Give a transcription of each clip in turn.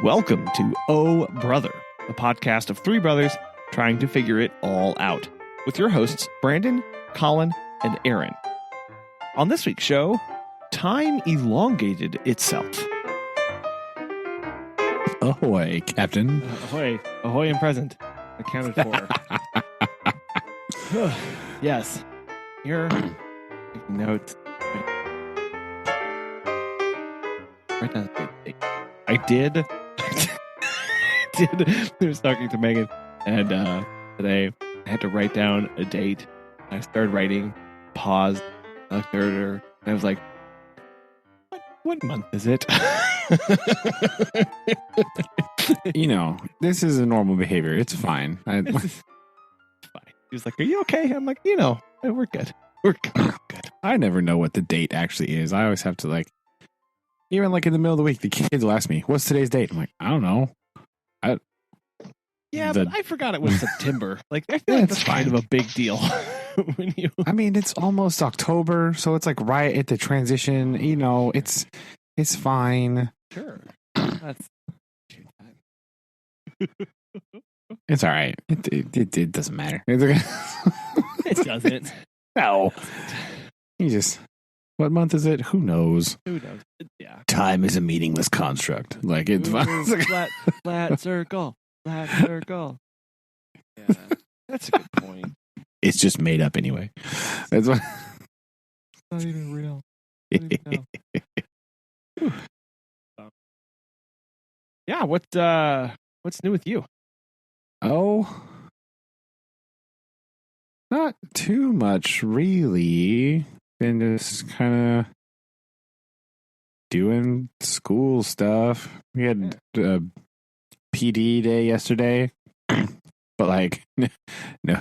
Welcome to Oh Brother, a podcast of three brothers trying to figure it all out, with your hosts Brandon, Collin, and Aaron. On this week's show, time elongated itself. Ahoy, Captain. Ahoy. Ahoy and present. Accounted for. Yes. Here. Taking notes. Write down the date. I did. I was talking to Megan, and today I had to write down a date. I started writing, paused, looked at her, and I was like, what month is it? You know, this is a normal behavior. It's fine. It's fine. He was like, are you okay? I'm like, we're good. We're good. I never know what the date actually is. I always have to even in the middle of the week, the kids will ask me, what's today's date? I'm like, I don't know. But I forgot it was September. I feel like that's kind of a big deal. I mean, it's almost October, so it's right at the transition. It's fine. Sure. That's it's all right. It doesn't matter. It doesn't. No. What month is it? Who knows? Yeah. Time is a meaningless construct. It's flat circle. Flat circle. Yeah. That's a good point. It's just made up anyway. That's what. Not even real. Yeah, what's new with you? Oh, not too much, really. Been just kind of doing school stuff. We had PD day yesterday, but no.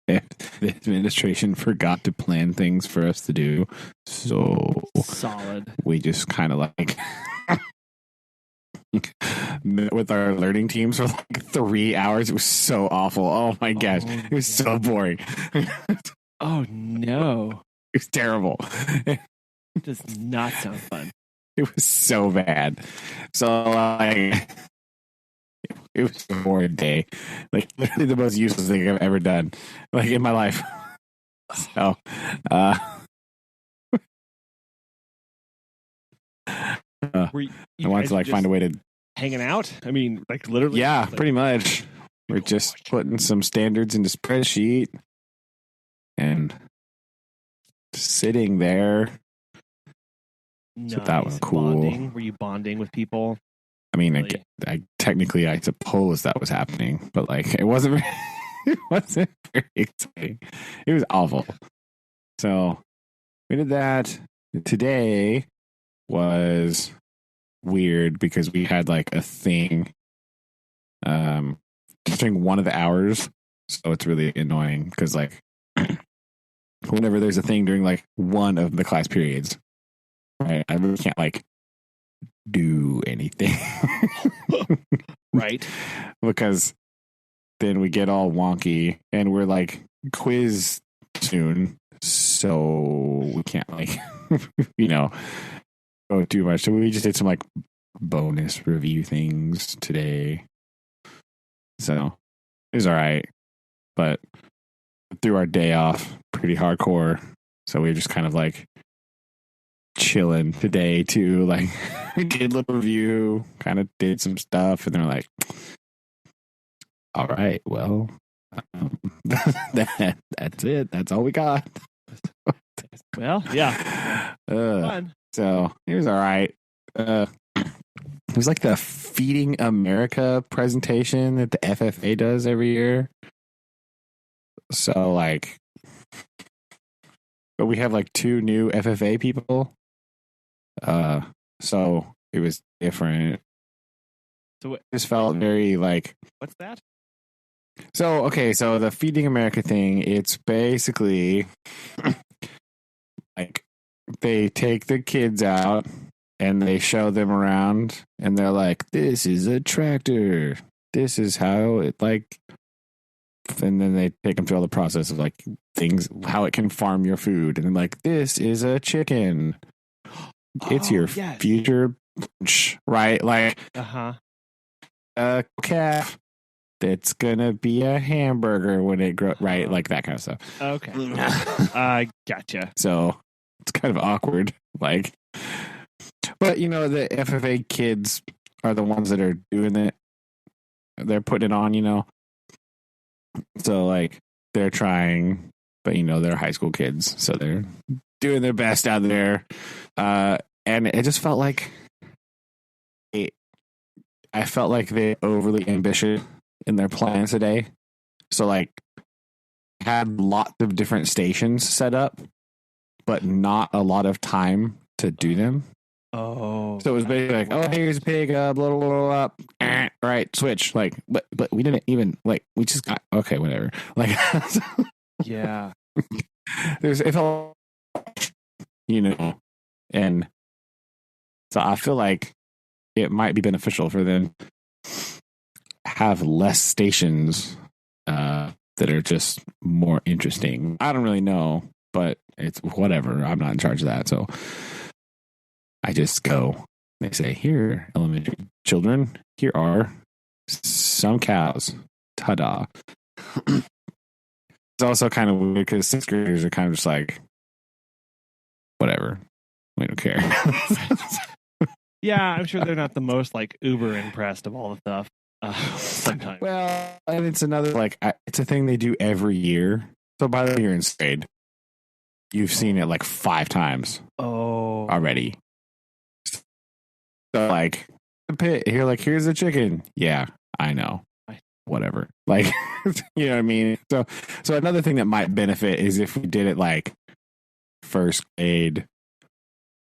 The administration forgot to plan things for us to do, so solid. We just kind of met with our learning teams for 3 hours. It was so awful. Oh my gosh, it was so boring. Oh no, it was terrible. It does not sound fun. It was so bad. So it was a boring day. Literally the most useless thing I've ever done in my life. So I wanted to find a way to hanging out. I mean, literally. Yeah, pretty much. We're just putting some standards into spreadsheet and sitting there. Nice. So that was cool. Bonding. Were you bonding with people? I mean, I suppose that was happening, but it wasn't. It wasn't very exciting. It was awful. So we did that. Today was weird because we had a thing during one of the hours, so it's really annoying because whenever there's a thing during one of the class periods, right, I really can't do anything. Right, because then we get all wonky and we're quiz soon, so we can't go too much. So we just did some bonus review things today, so it was all right, but threw our day off pretty hardcore, so we were just kind of chilling today too. We did a little review, kind of did some stuff, and they're all right, well, that's it. That's all we got. Well, yeah. Fun. So it was all right. It was the Feeding America presentation that the FFA does every year. So but we have two new FFA people. So it was different. So it just felt very what's that? So the Feeding America thing, it's basically they take the kids out and they show them around and they're this is a tractor. This is how it and then they take them through all the process of things, how it can farm your food. And then this is a chicken. It's your future right? Like Uh-huh. calf that's gonna be a hamburger when it grows, right? Like that kind of stuff. Okay. I gotcha. So it's kind of awkward. Like, but the FFA kids are the ones that are doing it. They're putting it on. So like they're trying, but they're high school kids, so they're doing their best out there. And it just felt like I felt like they're overly ambitious in their plans today. So like had lots of different stations set up, but not a lot of time to do them. Oh. So it was basically like, oh, here's a pig, blah, blah, blah, blah, right, switch. Like, but we didn't even, like, we just got, okay, whatever. Like, yeah. it felt, and so I feel like it might be beneficial for them to have less stations that are just more interesting. I don't really know, but it's whatever. I'm not in charge of that. So I just go. They say, here, elementary children, here are some cows. Ta-da. It's also kind of weird because sixth graders are kind of just like, whatever. We don't care. Yeah, I'm sure they're not the most like uber impressed of all the stuff. Sometimes. Well, and it's another like it's a thing they do every year. So by the time you're in grade, you've seen it like 5 times. Oh, already. So like the pit, you're like, here's the chicken. Yeah, I know. Whatever. Like, you know what I mean? So another thing that might benefit is if we did it like first grade,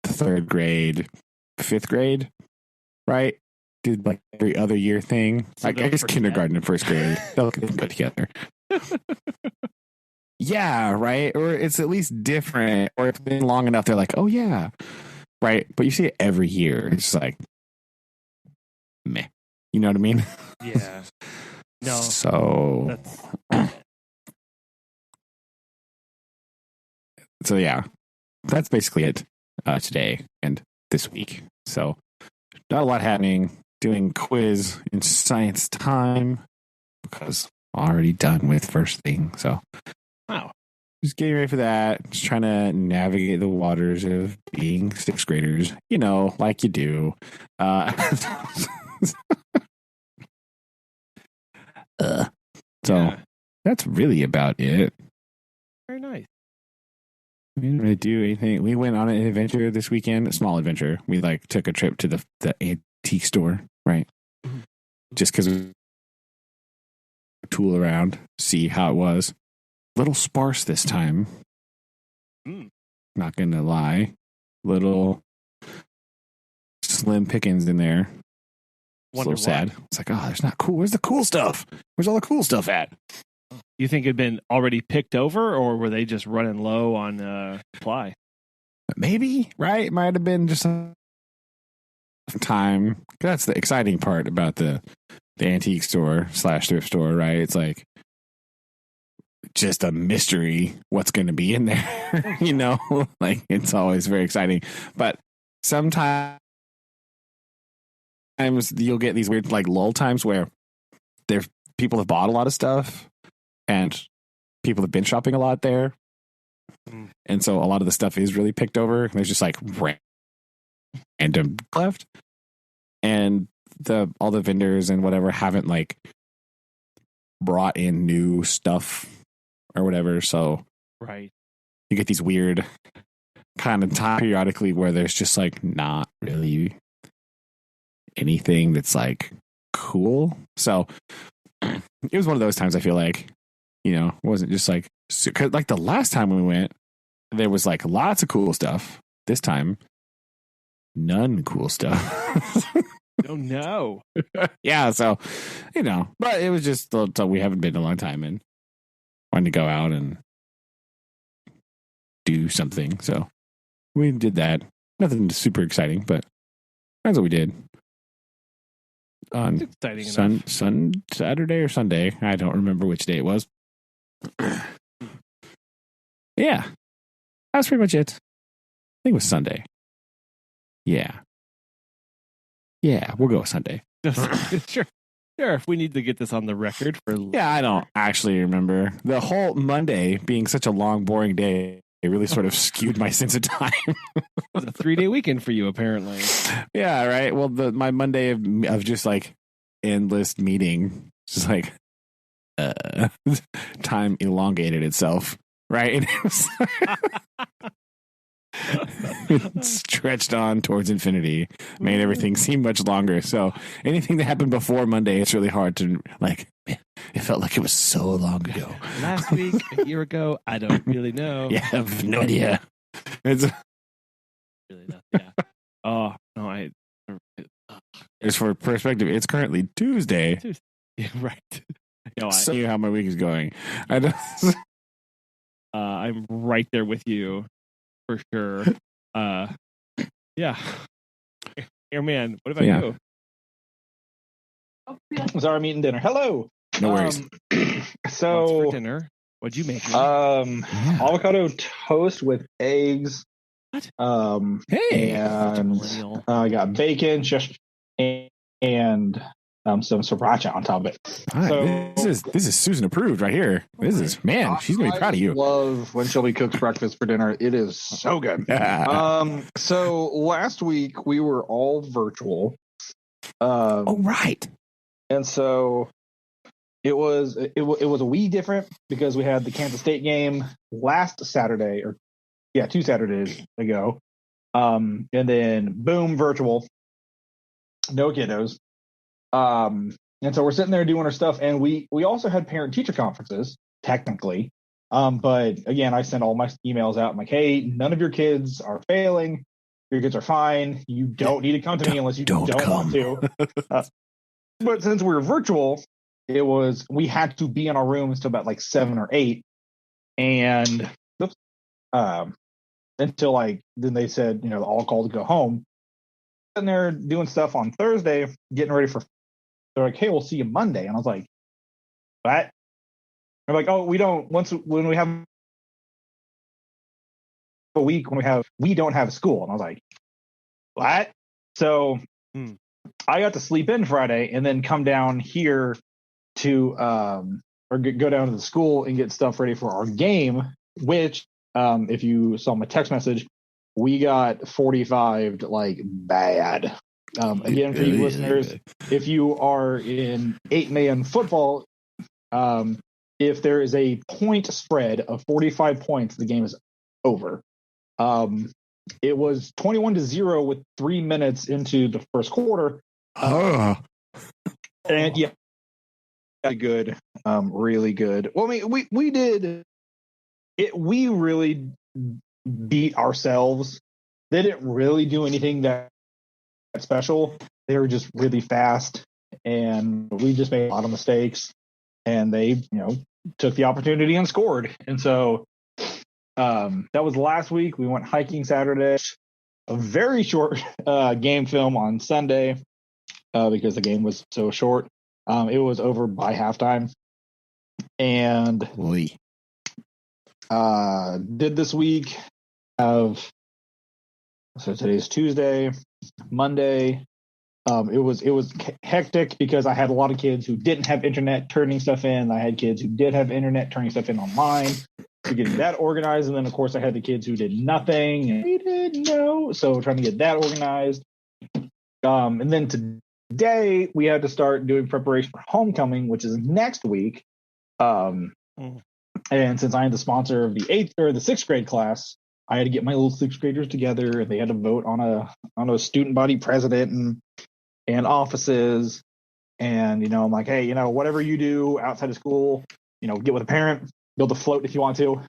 third grade, fifth grade, right? Did like every other year thing. So like I guess kindergarten and first grade. They'll put together. Yeah, right. Or it's at least different. Or if it's been long enough, they're like, oh yeah. Right. But you see it every year. It's just like meh. You know what I mean? Yeah. No. So yeah. That's basically it today and this week. So not a lot happening. Doing quiz in science time because already done with first thing. So wow. Just getting ready for that. Just trying to navigate the waters of being sixth graders, like you do. So that's really about it. Very nice. We didn't really do anything. We went on an adventure this weekend, a small adventure. We like took a trip to the antique store, right? Mm-hmm. Just because we tool around, see how it was. Little sparse this time. Not gonna lie. Little slim pickings in there. It's a little sad. It's like, oh, there's not cool. Where's the cool stuff? Where's all the cool stuff at? You think it'd been already picked over, or were they just running low on supply? Maybe, right? Might have been just a time. That's the exciting part about the antique store / thrift store, right? It's like just a mystery what's going to be in there, like it's always very exciting. But sometimes you'll get these weird like lull times where there's people have bought a lot of stuff and people have been shopping a lot there. And so a lot of the stuff is really picked over. There's just like random left. And all the vendors and whatever haven't like brought in new stuff or whatever. So right, you get these weird kind of time periodically where there's just like not really anything that's like cool. So it was one of those times I feel like, it wasn't just like, cause like the last time we went, there was like lots of cool stuff. This time, none cool stuff. Oh no. Yeah. So, but it was just, so we haven't been in a long time and wanted to go out and do something. So we did that. Nothing super exciting, but that's what we did. On Saturday or Sunday. I don't remember which day it was. Yeah. That's pretty much it. I think it was Sunday. Yeah. Yeah, we'll go with Sunday. Sure. Sure. If we need to get this on the record for. Yeah, I don't actually remember. The whole Monday being such a long, boring day, it really sort of skewed my sense of time. It was a 3-day weekend for you, apparently. Yeah, right. Well, my Monday of just like endless meeting, just like time elongated itself, right? And it stretched on towards infinity, made everything seem much longer. So anything that happened before Monday, it's really hard to like. It felt like it was so long ago. Last week, a year ago, I don't really know. Yeah, I have no idea. It's Really not. Yeah. Oh no, Just for perspective, it's currently Tuesday. Yeah, right. No, See how my week is going. I'm right there with you for sure. Yeah. Airman, what about you? Sorry, I'm eating dinner. Hello. No worries. What's for dinner? What'd you make? Avocado toast with eggs. What? Hey. And I got bacon, and some sriracha on top of it. Right, So this is Susan approved right here. This is she's gonna be proud of you. I love when Shelby cooks breakfast for dinner. It is so good. So last week we were all virtual. Oh right. And so it was a wee different because we had the Kansas State game last Saturday, 2 Saturdays ago. And then boom, virtual. No kiddos. And so we're sitting there doing our stuff, and we also had parent-teacher conferences, technically. But again, I sent all my emails out. I'm like, hey, none of your kids are failing. Your kids are fine. You don't need to come to me unless you don't want to. But since we were virtual, we had to be in our rooms till about like 7 or 8. And until then they said, all called to go home. And they're doing stuff on Thursday, getting ready for. They're like, hey, we'll see you Monday. And I was like, what? They're like, oh, we don't. When we have a week, we don't have school. And I was like, what? So I got to sleep in Friday and then come down here to go down to the school and get stuff ready for our game, which if you saw my text message, we got 45'd like bad. Again, for you listeners, if you are in 8-man football, if there is a point spread of 45 points, the game is over. It was 21-0 with 3 minutes into the first quarter. And yeah, good, really good. Well, I mean, we did it. We really beat ourselves. They didn't really do anything that special. They were just really fast, and we just made a lot of mistakes. And they, took the opportunity and scored. And so that was last week. We went hiking Saturday. A very short game film on Sunday because the game was so short. It was over by halftime. And did this week so today's Tuesday, Monday. It was hectic because I had a lot of kids who didn't have internet turning stuff in. I had kids who did have internet turning stuff in online. To getting that organized, and then of course I had the kids who did nothing and we didn't know, so trying to get that organized. And then today we had to start doing preparation for homecoming, which is next week. And since I am the sponsor of the 8th or the 6th grade class, I had to get my little 6th graders together, and they had to vote on a student body president and offices. And I'm like, hey, whatever you do outside of school, get with a parent, build a float if you want to.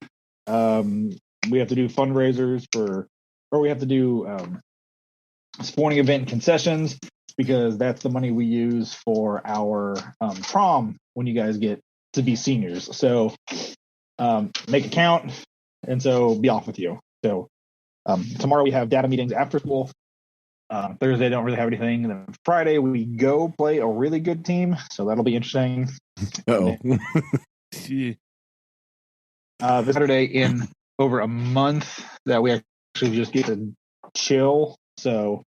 We have to do fundraisers or we have to do sporting event concessions because that's the money we use for our prom when you guys get to be seniors. So make it count, and so be off with you. So tomorrow we have data meetings after school. Thursday don't really have anything. And then Friday we go play a really good team, so that'll be interesting. This Saturday in over a month that we actually just get to chill. So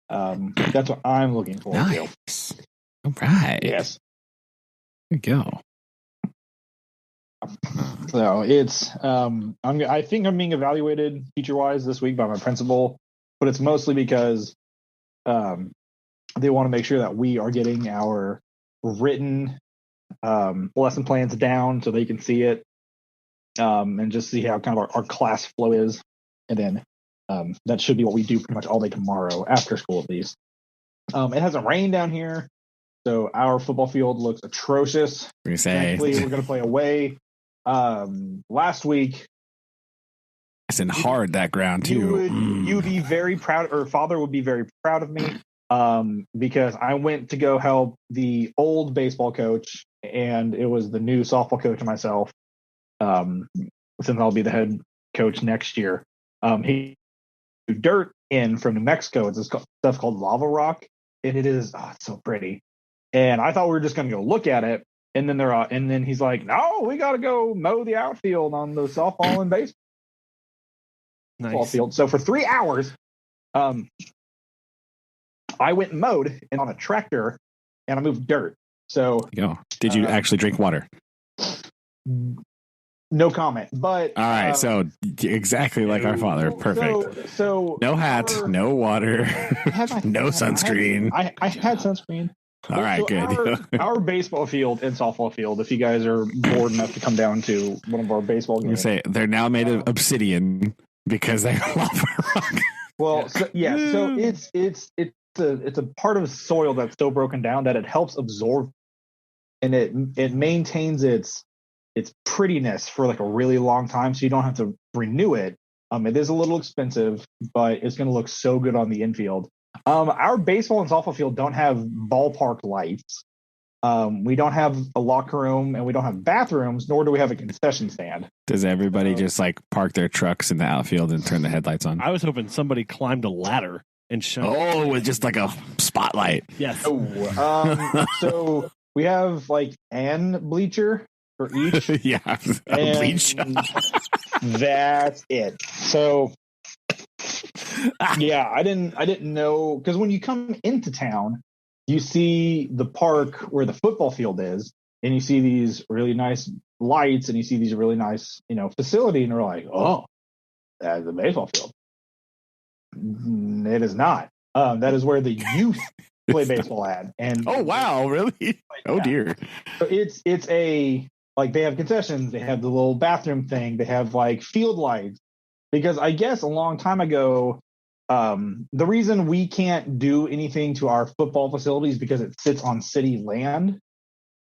That's what I'm looking forward to. Nice. All right. Yes. There you go. So it's I think I'm being evaluated teacher wise this week by my principal, but it's mostly because they want to make sure that we are getting our written lesson plans down so they can see it, and just see how kind of our class flow is, and then that should be what we do pretty much all day tomorrow after school at least. It hasn't rained down here, so our football field looks atrocious. Thankfully, we're going to play away. Last week, it's in hard that ground too. You'd be very proud, or father would be very proud of me, because I went to go help the old baseball coach, and it was the new softball coach and myself. Since I'll be the head coach next year, he threw dirt in from New Mexico. It's this stuff called lava rock, and it is it's so pretty. And I thought we were just going to go look at it. And then he's like, "No, we got to go mow the outfield on the softball and baseball field." So for 3 hours, I went and mowed and on a tractor, and I moved dirt. So, did you actually drink water? No comment. But all right, so exactly like our father, perfect. So no hat, no water, no sunscreen. I had sunscreen. All right, good. Our baseball field and softball field, if you guys are bored enough to come down to one of our baseball games. Say they're now made of obsidian because they lava rock. Well, so it's a part of soil that's so broken down that it helps absorb, and it maintains its prettiness for like a really long time, so you don't have to renew it. It is a little expensive, but it's going to look so good on the infield. Our baseball and softball field don't have ballpark lights. We don't have a locker room, and we don't have bathrooms, nor do we have a concession stand. Does everybody just like park their trucks in the outfield and turn the headlights on? I was hoping somebody climbed a ladder and shone. Oh, with just like a spotlight. Yes. So we have like an bleacher for each. Yeah, a bleach. That's it. So yeah, I didn't know, because when you come into town, you see the park where the football field is, and you see these really nice lights, and you see these really nice, facility, and you're like, oh, that's the baseball field. It is not. That is where the youth play baseball at. And oh wow, really? Oh dear. So it's a, like, they have concessions, they have the little bathroom thing, they have like field lights. Because I guess a long time ago, the reason we can't do anything to our football facilities because it sits on city land,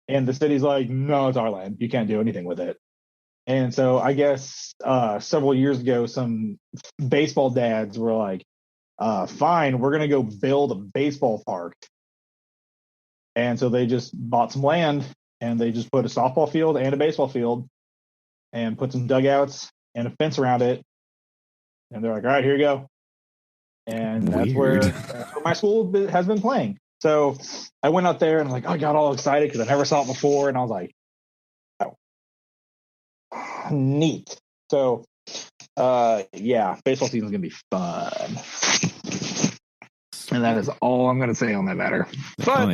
and the city's like, no, it's our land. You can't do anything with it. And so I guess several years ago, some baseball dads were like, fine, we're going to go build a baseball park. And so they just bought some land, and they just put a softball field and a baseball field and put some dugouts and a fence around it. And they're like, all right, here you go. And that's where my school has been playing. So I went out there and I got all excited because I never saw it before. And I was like, oh, neat. So, baseball season is going to be fun. And that is all I'm going to say on that matter. But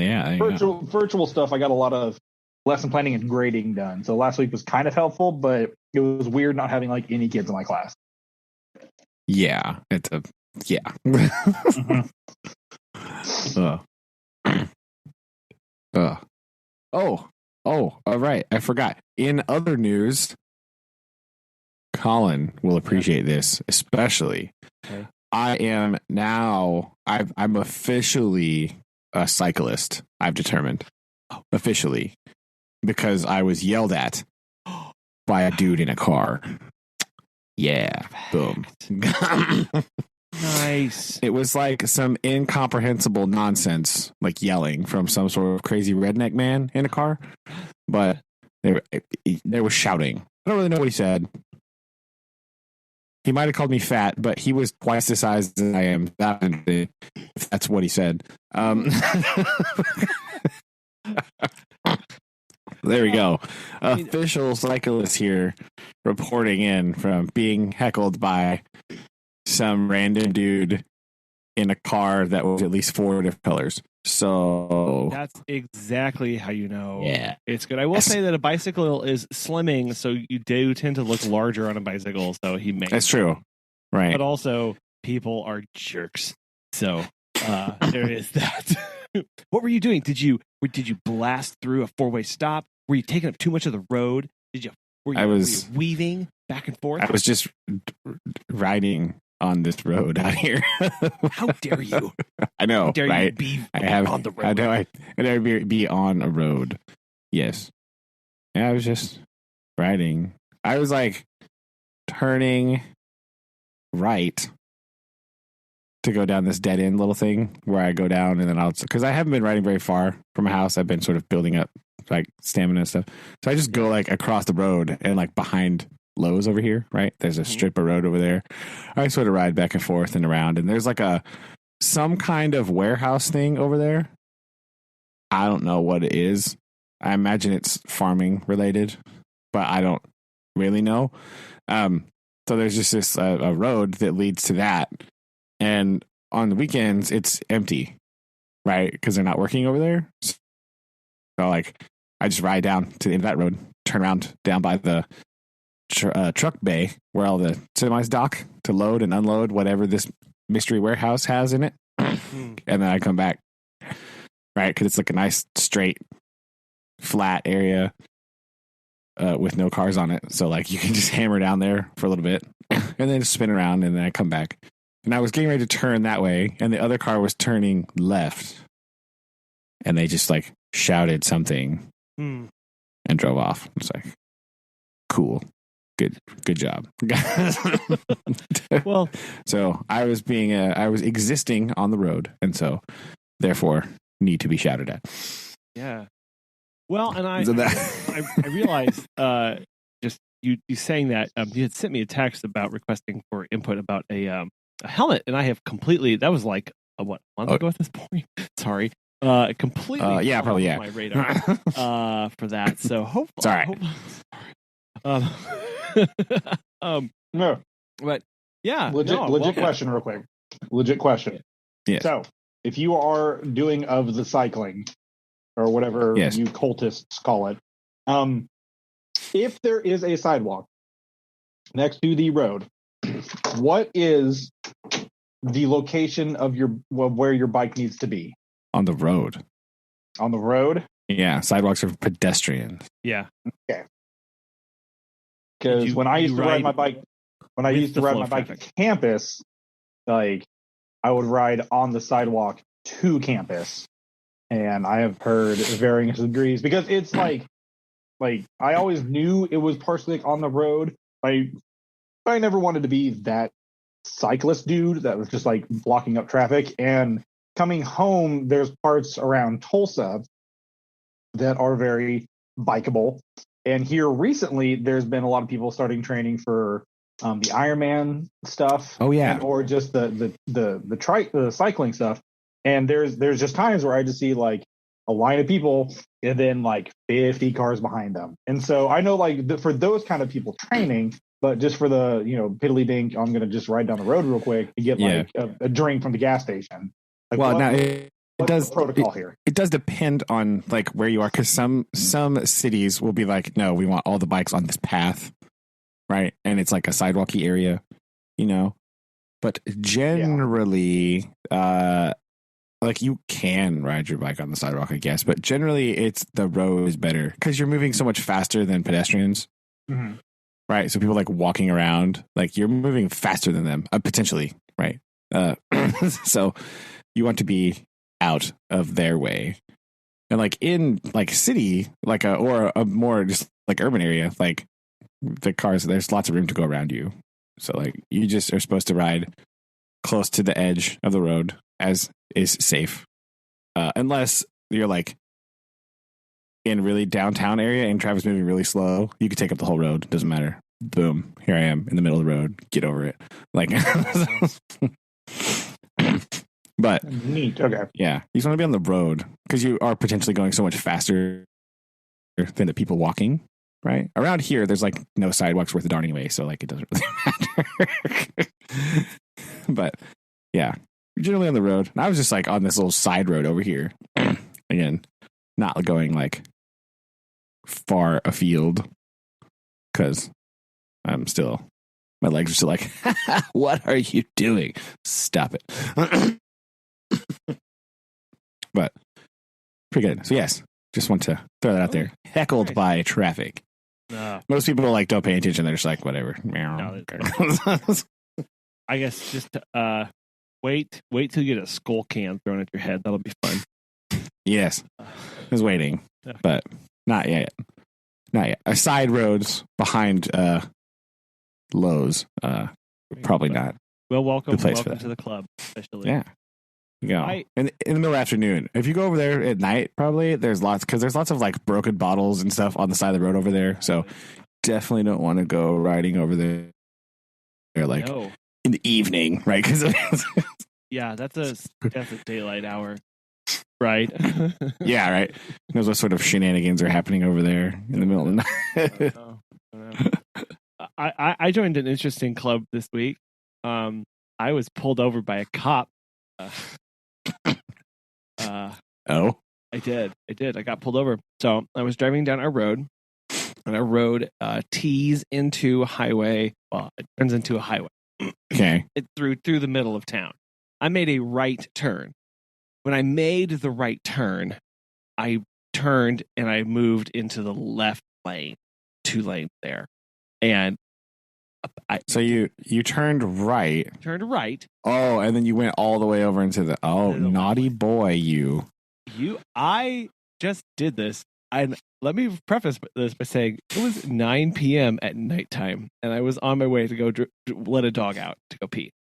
virtual stuff, I got a lot of lesson planning and grading done. So last week was kind of helpful, but it was weird not having like any kids in my class. Yeah, Mm-hmm. All right. I forgot. In other news, Collin will appreciate this, especially. Okay. I'm officially a cyclist. I've determined officially, because I was yelled at by a dude in a car. Yeah, boom. Nice. It was like some incomprehensible nonsense, like yelling from some sort of crazy redneck man in a car. But there was shouting. I don't really know what he said. He might have called me fat, but he was twice the size as I am. If that's what he said. There we go. Official cyclist here reporting in from being heckled by some random dude in a car that was at least 4 different colors. So that's exactly how you know it's good. I will Yes. say that a bicycle is slimming, so you do tend to look larger on a bicycle. So he makes that's true, right? But also, people are jerks. So there is that. What were you doing? Did you blast through a 4-way stop? Were you taking up too much of the road? Were you weaving back and forth? I was just riding on this road out here. How dare you? I know, How dare right? you be I have on the road? How dare I be on a road? Yes. Yeah, I was just riding. I was like turning right to go down this dead end little thing where I go down and then because I haven't been riding very far from a house. I've been sort of building up like stamina and stuff. So I just go like across the road and like behind Lowe's over here, right? There's a strip of road over there. I sort of ride back and forth and around, and there's like some kind of warehouse thing over there. I don't know what it is. I imagine it's farming related, but I don't really know. So there's just this a road that leads to that, and on the weekends it's empty, right? Because they're not working over there. So like I just ride down to the end of that road, turn around down by the truck bay where all the semis dock to load and unload whatever this mystery warehouse has in it. And then I come back, right? Because it's like a nice straight flat area with no cars on it, so like you can just hammer down there for a little bit and then just spin around, and then I come back. And I was getting ready to turn that way, and the other car was turning left, and they just like shouted something and drove off. It's like, cool. Good job. Well, so I was existing on the road, and so therefore need to be shouted at. Yeah. Well, and I realized just you saying that you had sent me a text about requesting for input about a helmet, and I have completely, that was like a month ago at this point. Sorry. Completely probably my radar for that. So hopefully no, but yeah, legit question, real quick. Legit question. Yeah. So, if you are doing of the cycling or whatever you cultists call it, if there is a sidewalk next to the road, what is the location of where your bike needs to be? On the road. On the road? Yeah, sidewalks are for pedestrians. Yeah. Okay. Because when I used to ride my bike, to campus, like I would ride on the sidewalk to campus, and I have heard varying degrees because it's like I always knew it was partially on the road. I never wanted to be that cyclist dude that was just like blocking up traffic. And coming home, there's parts around Tulsa that are very bikeable. And here recently, there's been a lot of people starting training for the Ironman stuff. Oh yeah, or just the cycling stuff. And there's just times where I just see like a line of people and then like 50 cars behind them. And so I know like for those kind of people training, but just for the piddly dink, I'm gonna just ride down the road real quick to get like a drink from the gas station. Like, well, now it does protocol here. It does depend on like where you are, because some cities will be like, no, we want all the bikes on this path, right? And it's like a sidewalky area, But generally, like you can ride your bike on the sidewalk, I guess. But generally, it's the road is better because you're moving so much faster than pedestrians, right? So people like walking around, like you're moving faster than them, potentially, right? So you want to be out of their way. And like in like city, like or a more just like urban area, like the cars, there's lots of room to go around you. So like you just are supposed to ride close to the edge of the road as is safe. Unless you're like in really downtown area and traffic's moving really slow, you could take up the whole road. Doesn't matter. Boom. Here I am in the middle of the road. Get over it. Like but neat. Okay. Yeah. You just want to be on the road because you are potentially going so much faster than the people walking. Right. Around here, there's like no sidewalks worth a darn anyway. So like it doesn't really matter. But yeah. generally on the road. And I was just like on this little side road over here. Again, not going like far afield because I'm still, my legs are still like, what are you doing? Stop it. But pretty good. So yes, just want to throw that out there. Heckled nice. By traffic. Most people like don't pay attention. They're just like, whatever. No, I guess just wait till you get a skull can thrown at your head. That'll be fun. Yes, I was waiting, but not yet. Not yet. Side roads behind Lowe's. Probably not. Well, welcome to the club, especially. Yeah. You go in the middle of the afternoon. If you go over there at night, probably there's lots of like broken bottles and stuff on the side of the road over there. So definitely don't want to go riding over there. Like in the evening, right? Because yeah, that's a daylight hour, right? Yeah, right. Knows what sort of shenanigans are happening over there in the middle of the night. I joined an interesting club this week. I was pulled over by a cop. Oh, I did. I got pulled over. So I was driving down our road, and our road tees into a highway. Well, it turns into a highway. Okay. It through the middle of town. I made a right turn. When I made the right turn, I turned and I moved into the left lane, 2 lanes there, and so you turned right. Turned right. Oh, and then you went all the way over into the naughty boy you. I just did this. And let me preface this by saying it was 9 p.m. at nighttime, and I was on my way to go let a dog out to go pee.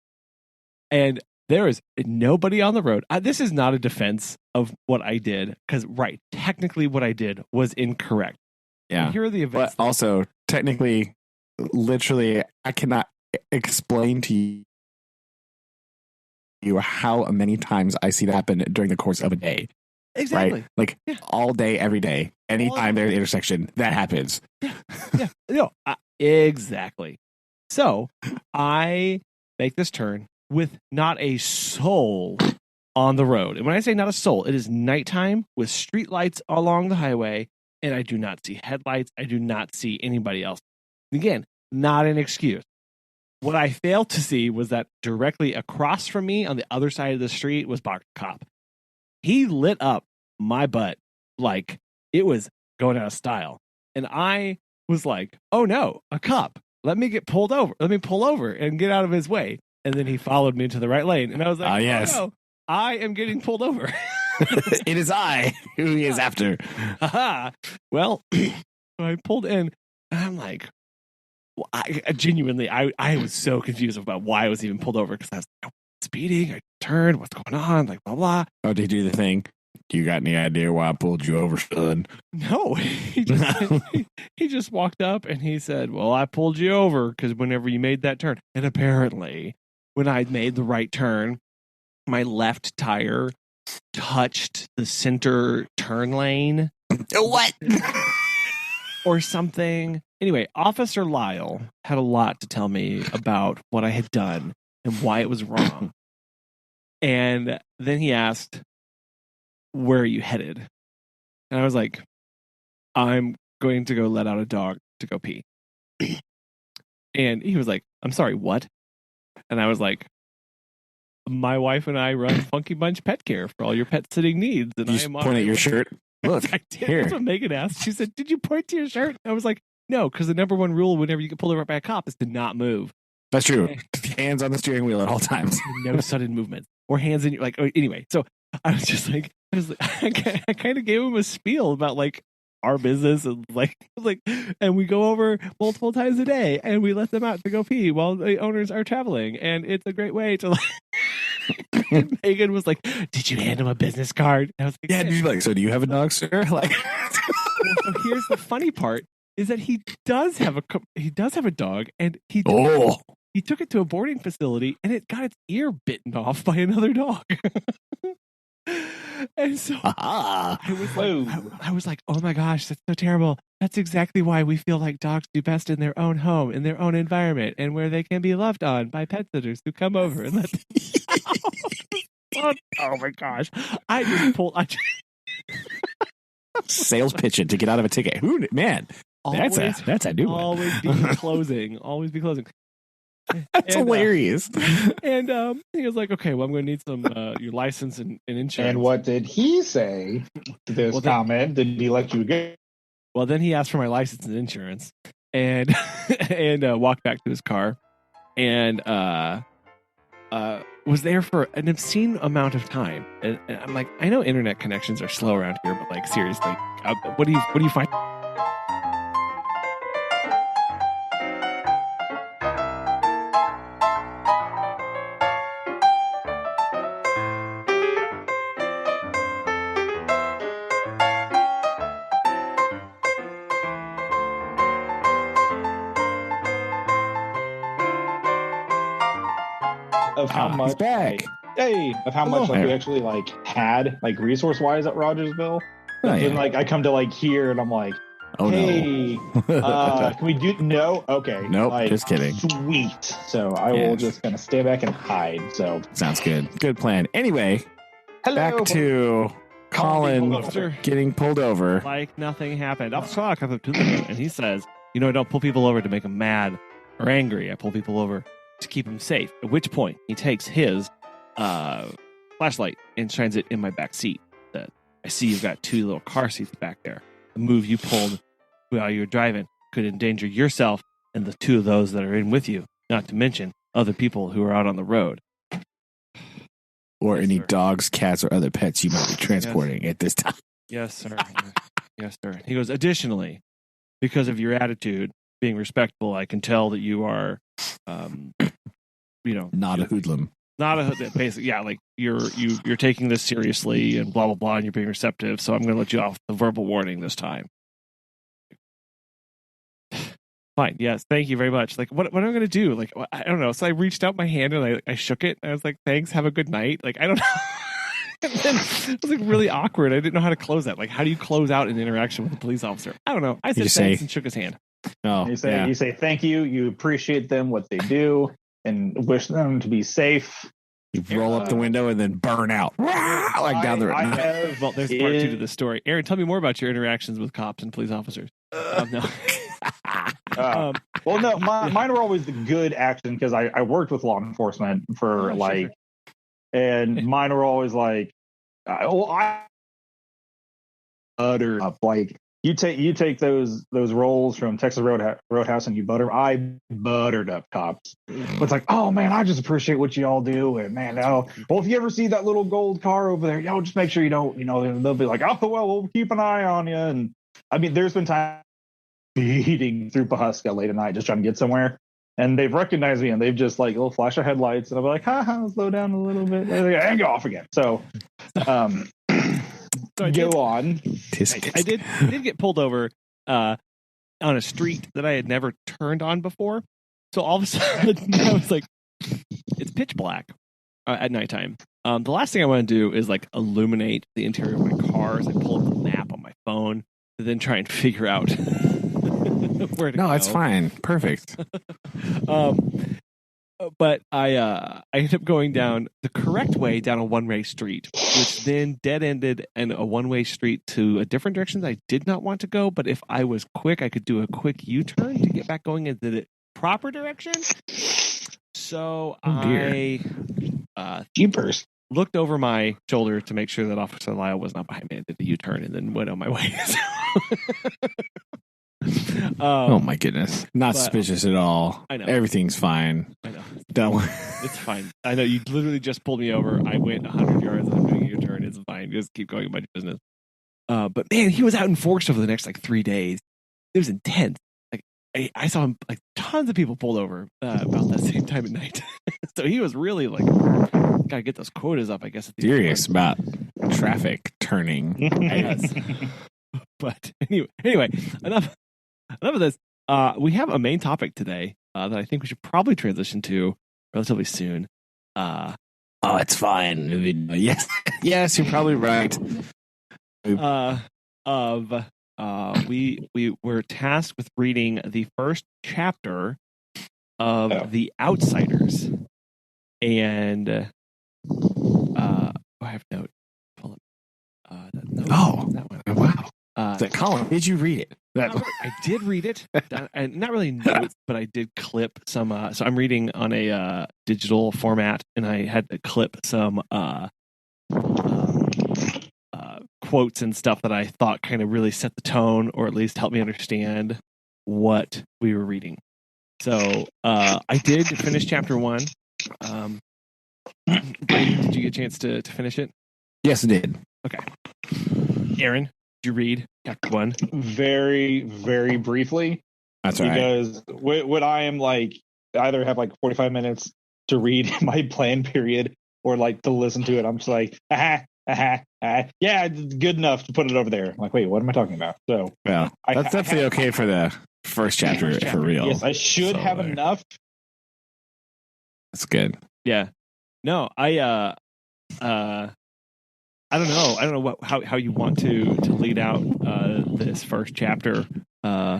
And there is nobody on the road. This is not a defense of what I did, because technically what I did was incorrect. Yeah. And here are the events. But also, technically, literally, I cannot explain to you how many times I see that happen during the course of a day. Exactly. Right? Like all day, every day, anytime there's an intersection, that happens. Yeah. No, exactly. So I make this turn with not a soul on the road. And when I say not a soul, it is nighttime with street lights along the highway, and I do not see headlights. I do not see anybody else. Again, not an excuse. What I failed to see was that directly across from me on the other side of the street was Box Cop. He lit up my butt like it was going out of style. And I was like, oh no, a cop. Let me pull over and get out of his way. And then he followed me into the right lane. And I was like, yes. Oh no, I am getting pulled over. It is I who he is after. Well, I pulled in and I'm like, I was so confused about why I was even pulled over, because I was speeding, I turned, what's going on, like blah blah. Oh, did you do the thing? You got any idea why I pulled you over, son? No, he just walked up and he said, well, I pulled you over because whenever you made that turn. And apparently when I made the right turn, my left tire touched the center turn lane. What? Or something. Anyway, Officer Lyle had a lot to tell me about what I had done and why it was wrong. And then he asked, where are you headed? And I was like, I'm going to go let out a dog to go pee. And he was like, I'm sorry, what? And I was like, my wife and I run Funky Bunch Pet Care for all your pet sitting needs. And you I am point at your shirt. Look, I did. Here. That's what Megan asked. She said, did you point to your shirt? I was like, no, because the number one rule whenever you get pulled over by a cop is to not move. That's true. Hands on the steering wheel at all times. No sudden movement. Or hands in your, like, anyway. So I was just like, I kind of gave him a spiel about like our business and like, and we go over multiple times a day and we let them out to go pee while the owners are traveling. And it's a great way to like, and Megan was like, did you hand him a business card? And I was like, yeah. Did you like, so do you have a dog, sir? Like, so here's the funny part is that he does have a dog, and he took it to a boarding facility and it got its ear bitten off by another dog. And so I was like, oh my gosh, that's so terrible. That's exactly why we feel like dogs do best in their own home, in their own environment, and where they can be loved on by pet sitters who come over and let them Oh my gosh! I just pulled. Sales pitching to get out of a ticket. Who man? That's a new one. Always be closing. Always be closing. That's hilarious. And he was like, "Okay, well, I'm going to need some your license and insurance." And what did he say to this comment? Did he let you go? Well, then he asked for my license and insurance, and walked back to his car, and was there for an obscene amount of time. And I'm like, I know internet connections are slow around here, but like seriously, what do you find? Of how much back. Of how much we actually like had like resource wise at Rogersville. Then like I come to like here and I'm like, hey, can we do okay. Nope, like, just kidding. Sweet. So I will just kind of stay back and hide. So sounds good. Good plan. Anyway, back to Collin getting pulled over. Like nothing happened. I'll talk up to him and he says, I don't pull people over to make them mad or angry. I pull people over to keep him safe. At which point he takes his flashlight and shines it in my back seat. That I see you've got 2 little car seats back there. The move you pulled while you were driving could endanger yourself and the 2 of those that are in with you, not to mention other people who are out on the road. Or any dogs, cats, or other pets you might be transporting at this time. Yes, sir. Yes, sir. He goes, additionally, because of your attitude, being respectful, I can tell that you are not a hoodlum. Not a basically, yeah, like you're taking this seriously and blah blah blah, and you're being receptive. So I'm going to let you off the verbal warning this time. Fine, yes, thank you very much. Like, what am I going to do? Like, I don't know. So I reached out my hand and I shook it. And I was like, thanks, have a good night. Like, I don't know. And then it was like really awkward. I didn't know how to close that. Like, how do you close out an interaction with a police officer? I don't know. I said thanks and shook his hand. Oh, you say thank you. You appreciate them, what they do, and wish them to be safe. You roll up the window and then burn out. Down the road. Well, there's part 2 to the story. Aaron, tell me more about your interactions with cops and police officers. No. Well, no, mine were always the good action because I worked with law enforcement for and mine were always like, I uttered up like. You take those rolls from Texas Roadhouse and you butter. I buttered up cops. It's like, oh man, I just appreciate what you all do. And man, well, if you ever see that little gold car over there, just make sure you don't. They'll be like, we'll keep an eye on you. And I mean, there's been time speeding through Pahuska late at night just trying to get somewhere, and they've recognized me and they've just like little flash of headlights, and I'm like, slow down a little bit, and go off again. So, So go on. I did get pulled over on a street that I had never turned on before. So all of a sudden, I was like, it's pitch black at nighttime. The last thing I want to do is like illuminate the interior of my car as I pull up the map on my phone and then try and figure out where to go. No, it's fine. Perfect. But I ended up going down the correct way down a one-way street, which then dead-ended in a one-way street to a different direction that I did not want to go. But if I was quick, I could do a quick U-turn to get back going into the proper direction. So I jeepers looked over my shoulder to make sure that Officer Lyle was not behind me. I did the U-turn and then went on my way. Oh my goodness. Not suspicious at all. I know. Everything's fine. I know. Don't. It's fine. I know you literally just pulled me over. I went 100 yards and I'm doing a U-turn. It's fine. Just keep going about your business. But man, he was out in Forks over the next like 3 days. It was intense. Like I saw him, like tons of people pulled over about that same time at night. So he was really like, gotta get those quotas up, I guess. At the serious about traffic turning. Yes. But anyway, enough of this. We have a main topic today that I think we should probably transition to relatively soon. Oh, it's fine. Yes, yes, you're probably right. We were tasked with reading the first chapter of The Outsiders, and I have note. Pull up. Note, Oh, that one. Wow. Collin, did you read it? I did read it. And not really notes, but I did clip some. So I'm reading on a digital format, and I had to clip some quotes and stuff that I thought kind of really set the tone, or at least helped me understand what we were reading. So I did finish chapter 1. Brady, did you get a chance to finish it? Yes, it did. Okay. Aaron, did you read chapter 1? Very, very briefly. That's right. Because when I am like, either have like 45 minutes to read my plan period or like to listen to it, I'm just like, yeah, it's good enough to put it over there. I'm like, wait, what am I talking about? So yeah, that's definitely okay for the first chapter, for real. Yes, I should have enough. That's good. Yeah. No, I don't know. I don't know how you want to lead out this first chapter of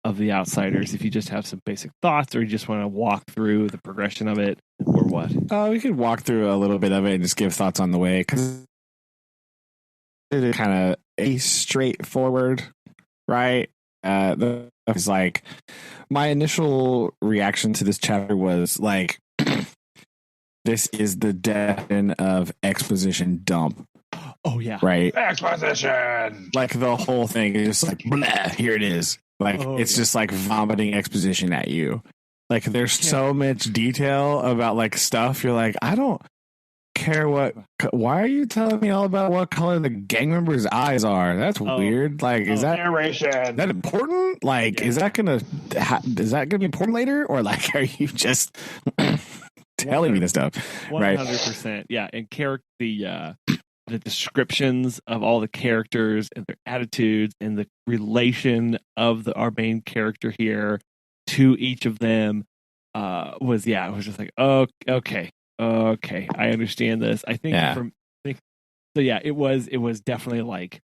The Outsiders. If you just have some basic thoughts, or you just want to walk through the progression of it, or what? We could walk through a little bit of it and just give thoughts on the way, because it is kind of a straightforward, right? It's like my initial reaction to this chapter was like, this is the definition of exposition dump. Oh yeah, right. Exposition. Like the whole thing is just like, blah, here it is. Like it's just like vomiting exposition at you. Like there's so much detail about like stuff. You're like, I don't care why are you telling me all about what color the gang members' eyes are? That's weird. Like, is that narration? That important? Like, is that gonna be important later, or like, are you just telling me this stuff? 100%. Yeah, and the descriptions of all the characters and their attitudes and the relation of our main character here to each of them it was just like, oh, okay, I understand this. I think it was definitely like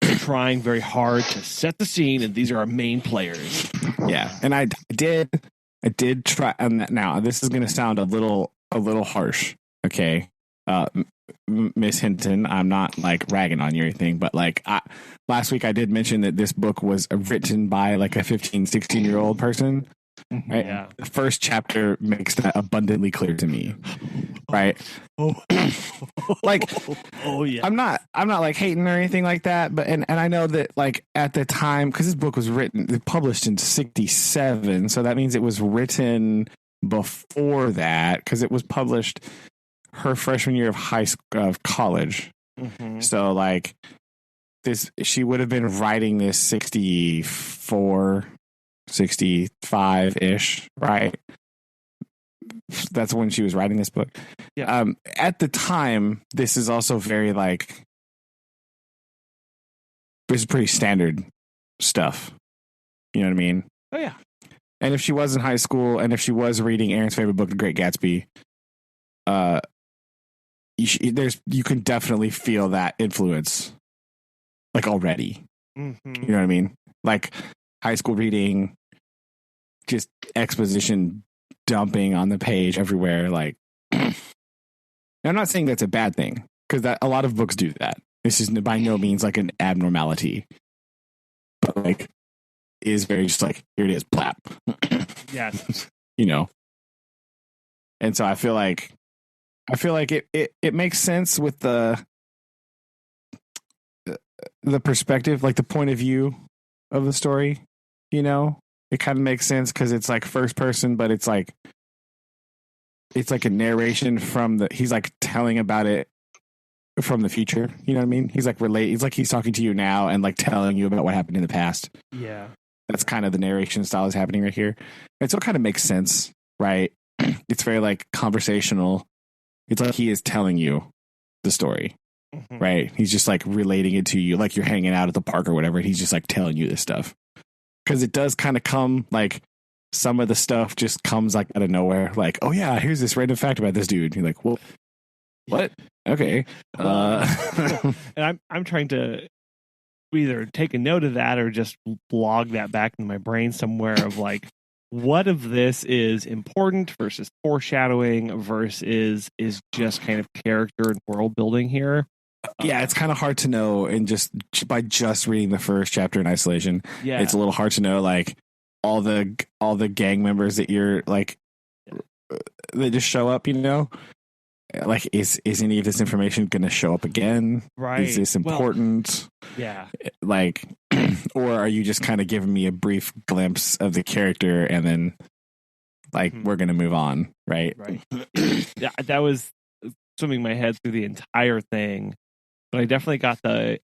trying very hard to set the scene, and these are our main players. Yeah, and I did try. And now this is going to sound a little harsh, okay, Miss Hinton. I'm not like ragging on you or anything, but like last week I did mention that this book was written by like a 15, 16-year-old person. Right? Yeah. The first chapter makes that abundantly clear to me. Right. Like, oh yeah. I'm not like hating or anything like that, but and I know that like at the time, because this book was published in 1967, so that means it was written before that, because it was published her freshman year of college. Mm-hmm. So like she would have been writing this 64, 65-ish, right? That's when she was writing this book. Yeah. At the time, this is also very like, this is pretty standard stuff. You know what I mean? Oh yeah. And if she was in high school, and if she was reading Aaron's favorite book, The Great Gatsby, you can definitely feel that influence, like already. Mm-hmm. You know what I mean? Like high school reading, just exposition dumping on the page everywhere. Like, I'm not saying that's a bad thing, because a lot of books do that. This is by no means like an abnormality, but like is very just like, here it is, plap. Yes. You know. And so I feel like it makes sense with the perspective, like the point of view of the story. You know, it kind of makes sense because it's like first person, but it's like a narration he's like telling about it from the future. You know what I mean? He's like he's talking to you now and like telling you about what happened in the past. Yeah. That's kind of the narration style is happening right here. And so it kind of makes sense, right? It's very like conversational. It's like he is telling you the story, right? He's just like relating it to you, like you're hanging out at the park or whatever. And he's just like telling you this stuff. Because it does kind of come like, some of the stuff just comes like out of nowhere. Like, oh yeah, here's this random fact about this dude. You're like, well, what? Okay. And I'm trying to either take a note of that or just log that back in my brain somewhere of like, what of this is important versus foreshadowing versus is just kind of character and world building here. Yeah, it's kind of hard to know, and just by just reading the first chapter in isolation, it's a little hard to know like all the gang members that you're like that just show up. Like is any of this information going to show up again? Right? Is this important? Yeah. Like, or are you just kind of giving me a brief glimpse of the character and then like we're going to move on, right? Right. Yeah, that was swimming my head through the entire thing. But I definitely got the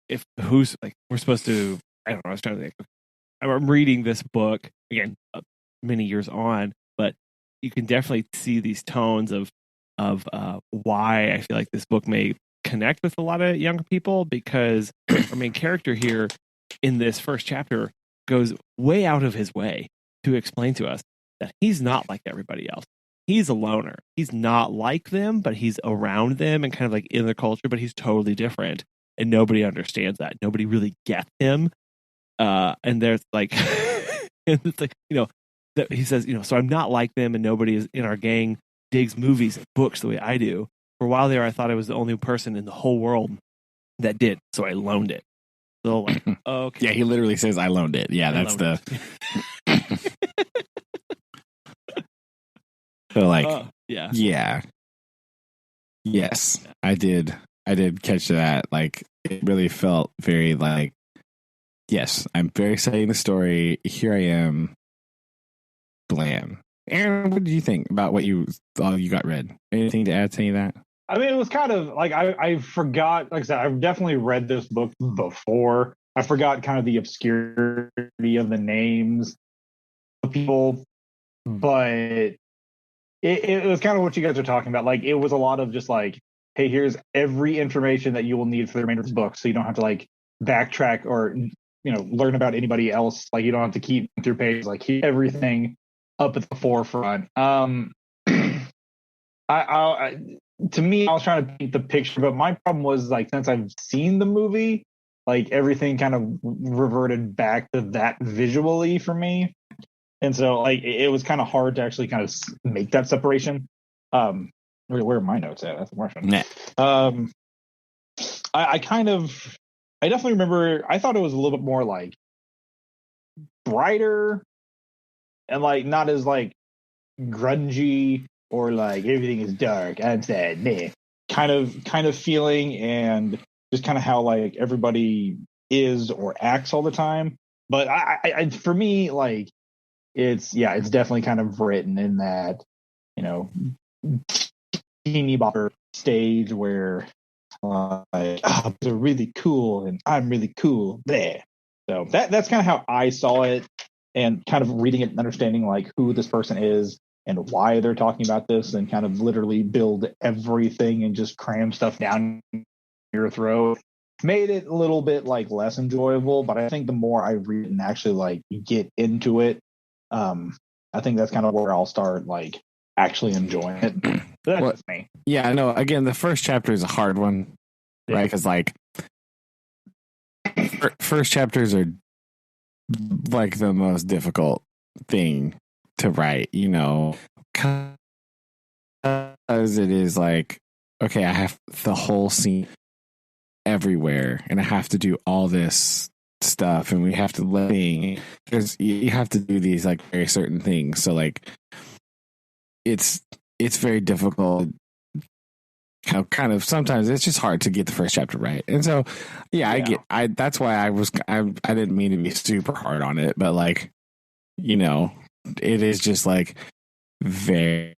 if who's like we're supposed to. I don't know. I was trying to think. I'm reading this book again, many years on, but you can definitely see these tones of why I feel like this book may connect with a lot of younger people, because our main character here in this first chapter goes way out of his way to explain to us that he's not like everybody else. He's a loner. He's not like them, but he's around them and kind of like in the culture, but he's totally different. And nobody understands that. Nobody really gets him. And there's like, and it's like, he says, so I'm not like them, and nobody is in our gang digs movies and books the way I do. For a while there, I thought I was the only person in the whole world that did. So I loaned it. So like, okay. Yeah, he literally says, I loaned it. Yeah, that's the... So like, yeah. Yes, I did catch that. Like, it really felt very like, yes, I'm very excited in the story. Here I am. Blam. Aaron, what did you think about what you got read? Anything to add to any of that? I mean, it was kind of like I forgot. Like I said, I've definitely read this book before. I forgot kind of the obscurity of the names of people, but it was kind of what you guys are talking about. Like, it was a lot of just like, hey, here's every information that you will need for the remainder of this book, so you don't have to like backtrack or learn about anybody else. Like, you don't have to keep through pages. Like, keep everything up at the forefront. To me, I was trying to paint the picture, but my problem was like, since I've seen the movie, like everything kind of reverted back to that visually for me. And so like it was kind of hard to actually kind of make that separation. Where are my notes at? That's the question. I definitely remember, I thought it was a little bit more like brighter and like not as like grungy or like everything is dark and sad, nah, kind of feeling, and just kind of how like everybody is or acts all the time. But I for me, like it's definitely kind of written in that, teeny bopper stage where like, oh, they're really cool and I'm really cool there. So that's kind of how I saw it, and kind of reading it and understanding like who this person is and why they're talking about this, and kind of literally build everything and just cram stuff down your throat made it a little bit like less enjoyable. But I think the more I read and actually like get into it, I think that's kind of where I'll start like actually enjoying it. But that's just me. Yeah, I know. Again, the first chapter is a hard one, right? Because like first chapters are like the most difficult thing to write, because it is like, okay, I have the whole scene everywhere and I have to do all this stuff, and we have to because you have to do these like very certain things. So like it's very difficult. Kind of sometimes it's just hard to get the first chapter right. And so that's why I didn't mean to be super hard on it, but like, it is just like very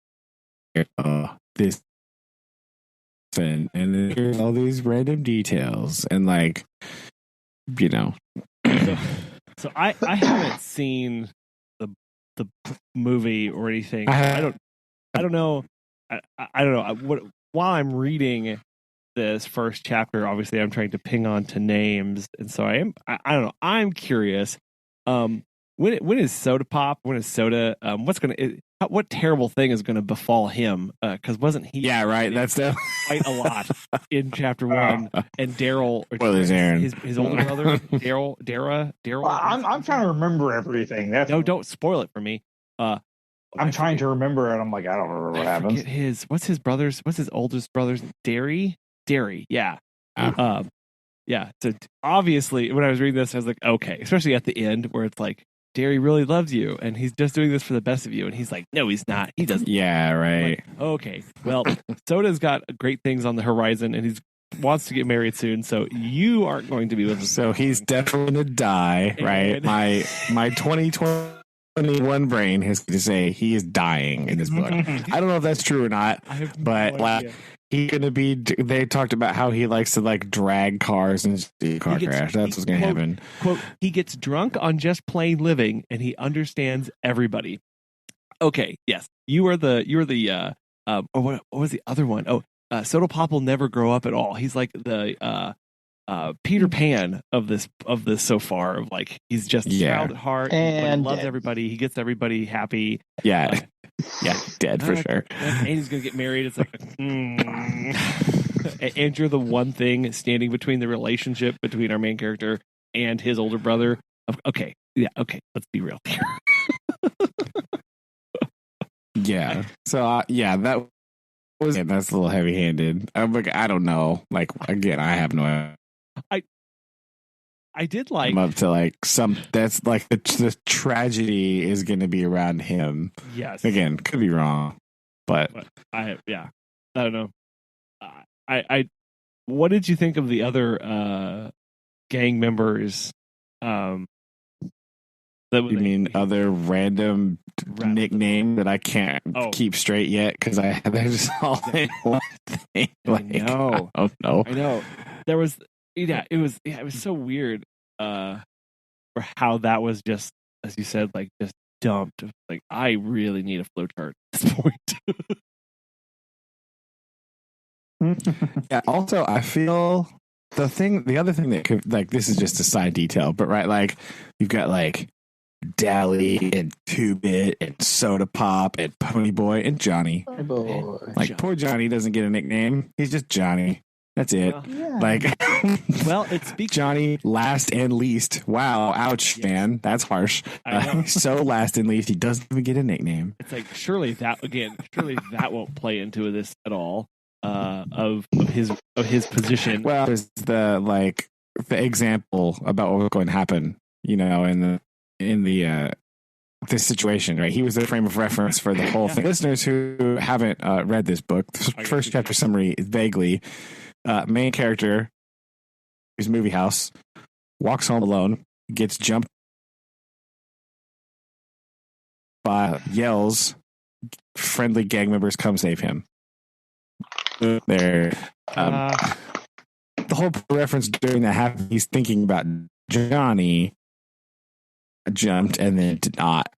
this and then here's all these random details, and like, so I haven't seen the movie or anything. I don't know. I don't know. While I'm reading this first chapter, obviously I'm trying to ping on to names, and so I don't know. I'm curious. When is Soda Pop? When is Soda? what terrible thing is going to befall him? Because wasn't he? Yeah, right. That's the quite a lot in chapter 1. And Daryl, his older brother, Daryl. I'm trying to remember everything. No, don't spoil it for me. I'm trying to remember it. I'm like, I don't remember what happens. What's his oldest brother's Derry? Yeah. Yeah. So obviously, when I was reading this, I was like, okay, especially at the end where it's like, Derry really loves you, and he's just doing this for the best of you. And he's like, no, he's not. He doesn't. Yeah, right. Like, okay. Well, Soda's got great things on the horizon, and he's wants to get married soon. So you aren't going to be with us. So he's definitely going to die, right? My 2021 brain has to say he is dying in this book. I don't know if that's true or not, but he's going to be. They talked about how he likes to like drag cars and car crash. That's what's going to happen. Quote: he gets drunk on just plain living, and he understands everybody. Okay, yes, you are the. What was the other one? Oh, Soda Pop will never grow up at all. He's like the Peter Pan of this so far. Of like he's just a child at heart and loves everybody. He gets everybody happy. Yeah. Yeah, dead for sure. And he's gonna get married. It's like, and you're the one thing standing between the relationship between our main character and his older brother. Okay, let's be real here. Yeah. So that was that's a little heavy-handed. I'm like, I don't know. Like again, I have no. I did like. I'm up to like some. That's like the tragedy is going to be around him. Yes. Again, could be wrong, but I don't know. I what did you think of the other gang members? You mean other random nickname that I can't keep straight yet because they're just all in one thing. Like, I know. Oh no. I know. There was. Yeah, it was so weird for how that was just, as you said, like just dumped. Like, I really need a flowchart at this point. Yeah, also I feel the other thing that could, like, this is just a side detail, but right, like you've got like Dally and 2-Bit and Soda Pop and Pony Boy and Johnny. Like poor Johnny doesn't get a nickname. He's just Johnny. That's it. Like, well, it speaks Johnny last and least. Wow, ouch, man. That's harsh. So last and least, he doesn't even get a nickname. It's like surely that won't play into this at all. Of his position. Well, there's the example about what was going to happen. You know, in the this situation, right? He was the frame of reference for the whole thing. Listeners who haven't read this book, the first chapter summary is vaguely. Main character, his movie house, walks home alone, gets jumped by, yells, friendly gang members come save him. There, the whole reference during that happened, he's thinking about Johnny jumped and then did not,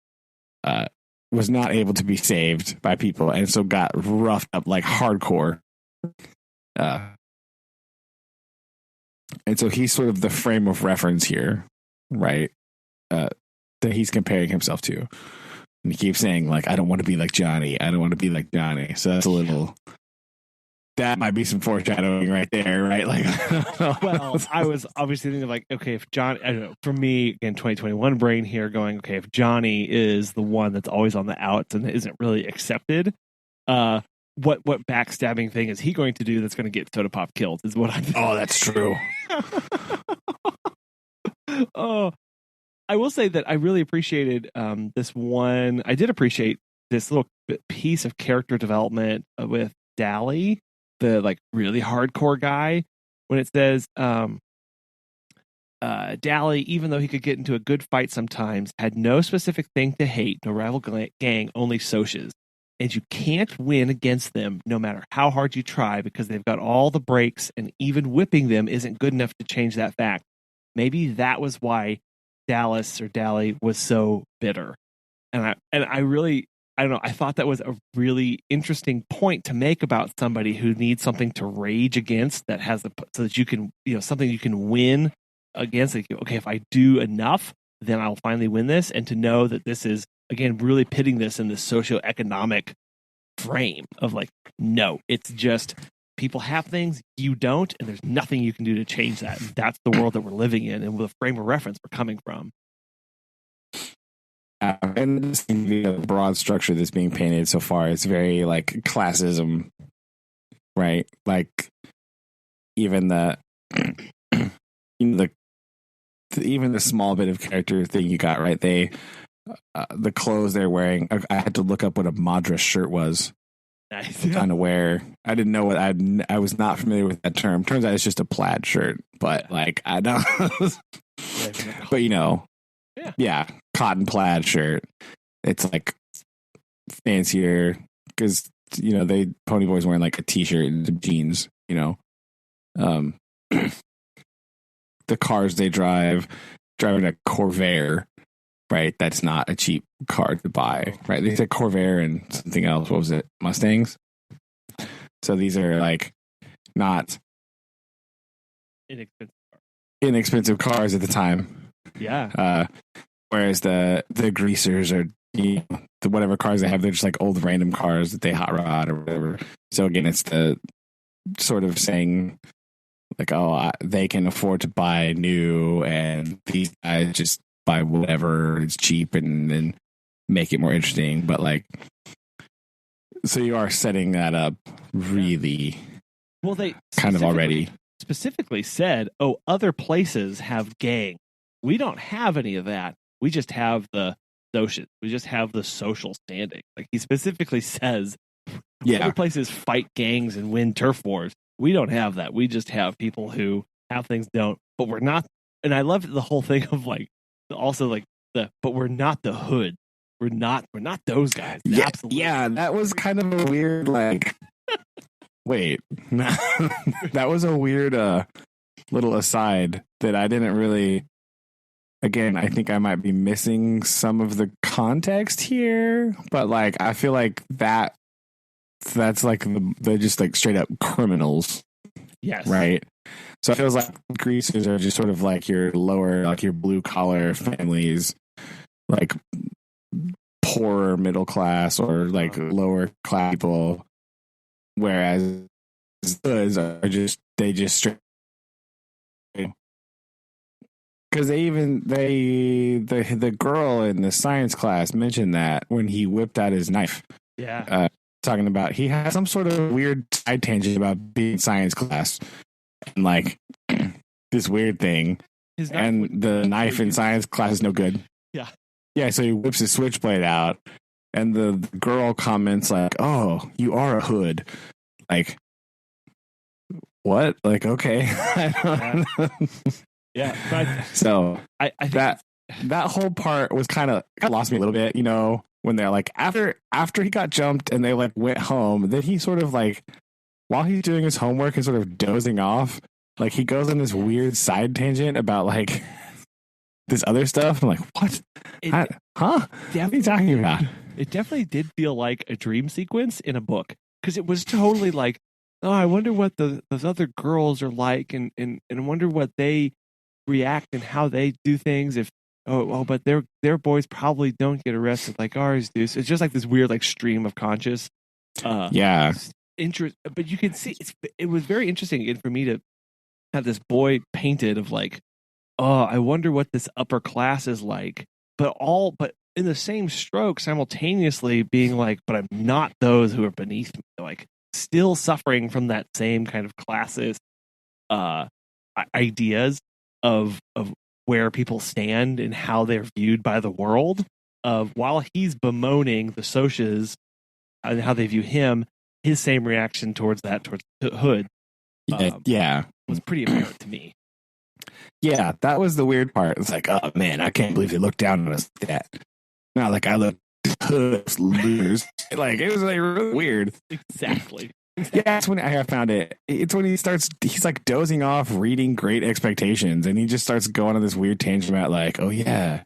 was not able to be saved by people, and so got roughed up like hardcore. And so he's sort of the frame of reference here, right? That he's comparing himself to. And he keeps saying, like, I don't want to be like Johnny. I don't want to be like Johnny. So that's a little... That might be some foreshadowing right there, right? Like, well, I was obviously thinking, like, okay, if John... I don't know, for me, again, 2021 brain here going, okay, if Johnny is the one that's always on the outs and isn't really accepted... What backstabbing thing is he going to do that's going to get Soda Pop killed is what I'm thinking. Oh, that's true. Oh, I will say that I really appreciated this one. I did appreciate this little piece of character development with Dally, the like really hardcore guy, when it says Dally, even though he could get into a good fight sometimes, had no specific thing to hate, no rival gang, only socias. And you can't win against them no matter how hard you try because they've got all the breaks, and even whipping them isn't good enough to change that fact. Maybe that was why Dally was so bitter. And I really, I don't know, I thought that was a really interesting point to make about somebody who needs something to rage against that has so that you can, something you can win against. Like, okay, if I do enough, then I'll finally win this. And to know that this is again, really pitting this in this socioeconomic frame of like, no, it's just people have things, you don't, and there's nothing you can do to change that. And that's the world that we're living in and the frame of reference we're coming from. And the broad structure that's being painted so far is very like classism, right? Like even the even the small bit of character thing you got, right? They the clothes they're wearing. I had to look up what a madras shirt was. Nice. Kind of wear. I didn't know what I was not familiar with that term. Turns out it's just a plaid shirt, but like I don't. But you know, yeah, cotton plaid shirt. It's like fancier because you know they Ponyboy's wearing like a t-shirt and jeans. You know, the cars they driving a Corvair. Right, that's not a cheap car to buy. Right, they said Corvair and something else. What was it? Mustangs. So these are like not inexpensive cars at the time. Yeah. Whereas the greasers are the whatever cars they have, they're just like old random cars that they hot rod or whatever. So again, it's the sort of saying like, oh, they can afford to buy new, and these guys just buy whatever is cheap and then make it more interesting. But like, so you are setting that up really well. They kind of already specifically said, oh, other places have gang. We don't have any of that. We just have the social. We just have the social standing. Like he specifically says, other places fight gangs and win turf wars. We don't have that. We just have people who have things don't. But we're not. And I love the whole thing of like, also like but we're not the hood. We're not those guys. Yeah, absolutely. Yeah, that was kind of a weird like. Wait, that was a weird little aside that I didn't really. Again, I think I might be missing some of the context here, but like I feel like that's like they're just like straight up criminals. Yes. Right. So it feels like greasers are just sort of like your lower, like your blue collar families, like poorer middle class or like lower class people. Whereas hoods are they just straight. Because the girl in the science class mentioned that when he whipped out his knife. Yeah. Talking about he had some sort of weird side tangent about being science class and like this weird thing, and the knife in science class is no good. Yeah. So he whips his switchblade out, and the girl comments like, "Oh, you are a hood." Like, what? Like, okay. Yeah. But so I think that whole part was kind of lost me a little bit, you know. When they're like after he got jumped and they like went home, then he sort of like while he's doing his homework and sort of dozing off, like he goes on this weird side tangent about like this other stuff. I'm like, what? Huh? What are you talking about? It definitely did feel like a dream sequence in a book because it was totally like, oh, I wonder what those other girls are like, and I wonder what they react and how they do things if. But their boys probably don't get arrested like ours do. So it's just like this weird like stream of conscious. Interest, but you can see it was very interesting for me to have this boy painted of like, oh, I wonder what this upper class is like. But in the same stroke, simultaneously being like, but I'm not those who are beneath me. Like still suffering from that same kind of classist ideas of where people stand and how they're viewed by the world. While he's bemoaning the socias and how they view him, his same reaction towards Hood was pretty apparent to me. Yeah, that was the weird part. It's like, oh man, I can't believe they look down on us like that. Not like I look Hood's losers. Like it was like really weird. Exactly. Yeah, that's when I found it. It's when he's like dozing off reading Great Expectations, and he just starts going on this weird tangent about like, oh yeah,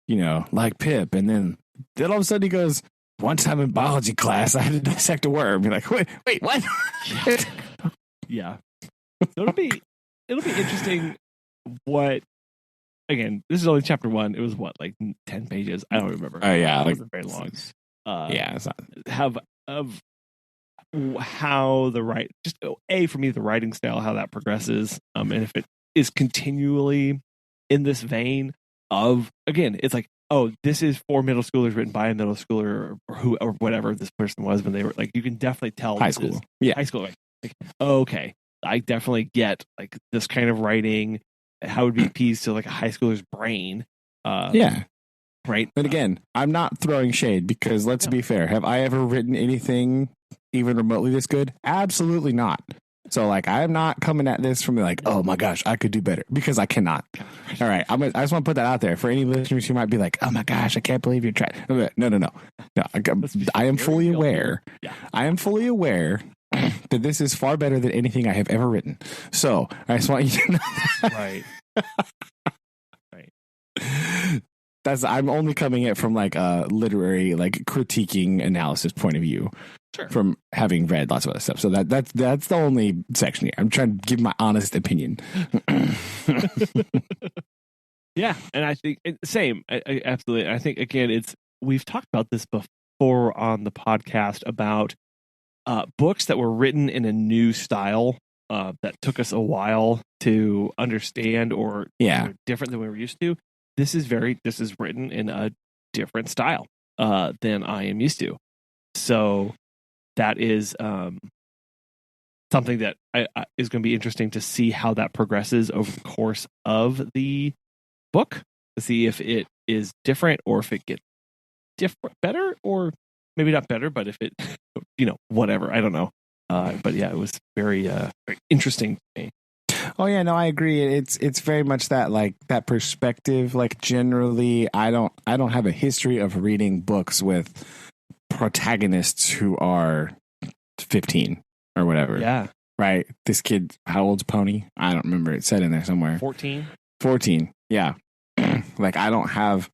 you know, like Pip, and then all of a sudden he goes, one time in biology class I had to dissect a worm. You're like, wait, what? Yeah. So it'll be interesting what again, this is only chapter 1. It was what, like 10 pages? I don't remember. Oh yeah, it like wasn't very long. Yeah, it's not. Of how the just for me, the writing style, how that progresses, and if it is continually in this vein of, again, it's like, oh, this is for middle schoolers, written by a middle schooler or who or whatever this person was when they were like, you can definitely tell High school. Yeah. high school. Like, okay, I definitely get like this kind of writing, how it would be appeased to like a high schooler's brain. Yeah. Right. But again, I'm not throwing shade because let's be fair. Have I ever written anything even remotely this good? Absolutely not. So like, I'm not coming at this from like, oh my gosh, I could do better, because I cannot. All right. I just want to put that out there for any listeners who might be like, oh my gosh, I can't believe you're trying. No. I am fully aware. Yeah. I am fully aware that this is far better than anything I have ever written. So I just want you to know that. Right. I'm only coming at from like a literary, like critiquing analysis point of view. Sure. From having read lots of other stuff. So that's the only section here. I'm trying to give my honest opinion. Yeah, and I think same. I absolutely. I think again, we've talked about this before on the podcast about books that were written in a new style that took us a while to understand, or different than we were used to. This is written in a different style than I am used to. So that is something that is going to be interesting to see how that progresses over the course of the book, to see if it is different or if it gets better, or maybe not better, but if it, whatever. I don't know. But yeah, it was very, very interesting to me. Oh yeah, no, I agree. It's very much that, like, that perspective. Like, generally, I don't have a history of reading books with protagonists who are 15 or whatever. Yeah. Right. This kid, how old's Pony? I don't remember. It said in there somewhere. 14. Yeah. Like, I don't have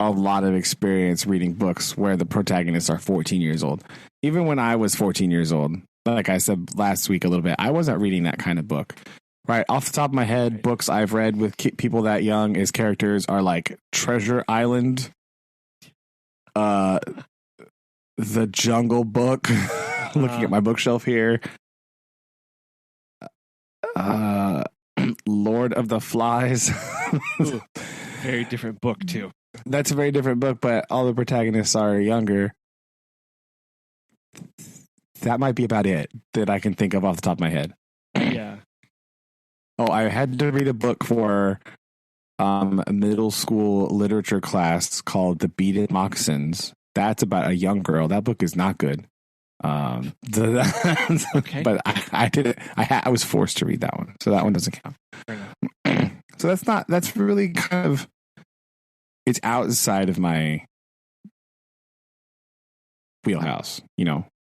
a lot of experience reading books where the protagonists are 14 years old. Even when I was 14 years old, like I said last week a little bit, I wasn't reading that kind of book. Right. Off the top of my head, books I've read with people that young as characters are like Treasure Island, The Jungle Book, looking at my bookshelf here, Lord of the Flies. Ooh, very different book too. That's a very different book, but all the protagonists are younger. That might be about it that I can think of off the top of my head. Yeah. Oh, I had to read a book for a middle school literature class called The Beaded Moccasins. That's about a young girl. That book is not good. Okay. But I did it. I was forced to read that one, so that one doesn't count. So that's really kind of, it's outside of my wheelhouse.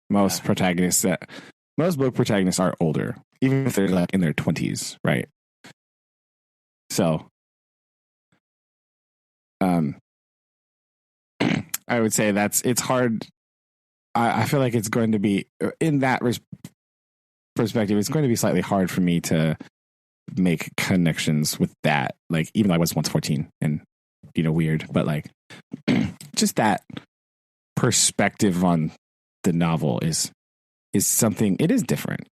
Most book protagonists are older, even if they're like in their 20s, right? So, I would say it's hard. I feel like it's going to be, in that perspective, it's going to be slightly hard for me to make connections with that. Like, even though I was once 14 and, weird, but like, just that perspective on the novel is something, it is different,